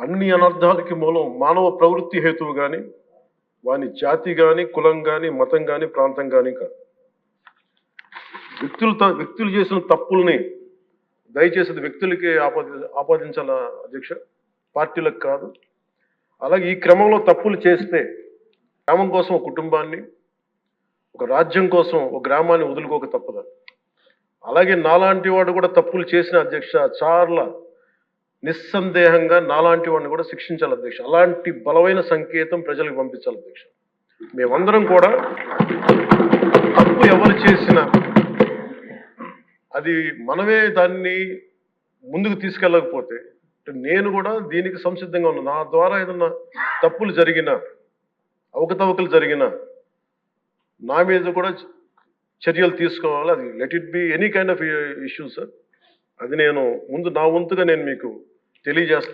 అన్ని అనర్థాలకి మూలం మానవ ప్రవృత్తి హేతువు గాని, వాని జాతి గాని, కులం గాని, మతం గాని, ప్రాంతం గాని కాదు. వ్యక్తులు చేసిన తప్పుల్ని దయచేసి అది వ్యక్తులకి ఆపాదించాల అధ్యక్ష, పార్టీలకు కాదు. అలాగే ఈ క్రమంలో తప్పులు చేస్తే గ్రామం కోసం ఒక కుటుంబాన్ని, ఒక రాజ్యం కోసం ఒక గ్రామాన్ని వదులుకోక తప్పదు. అలాగే నాలాంటి వాడు కూడా తప్పులు చేసిన అధ్యక్ష చాలా నిస్సందేహంగా నాలాంటి వాడిని కూడా శిక్షించాలి అధ్యక్ష. అలాంటి బలమైన సంకేతం ప్రజలకు పంపించాలి అధ్యక్ష. మేమందరం కూడా తప్పు ఎవరు చేసినా అది మనమే దాన్ని ముందుకు తీసుకెళ్ళకపోతే నేను కూడా దీనికి సంసిద్ధంగా ఉన్నాను. నా ద్వారా ఏదన్నా తప్పులు జరిగినా, అవకతవకలు జరిగినా నా మీద కూడా చర్యలు తీసుకోవాలి. అది let it be any kind of issue sir. అది నేను ముందు నా వంతుగా నేను మీకు తెలియజేస్తాను.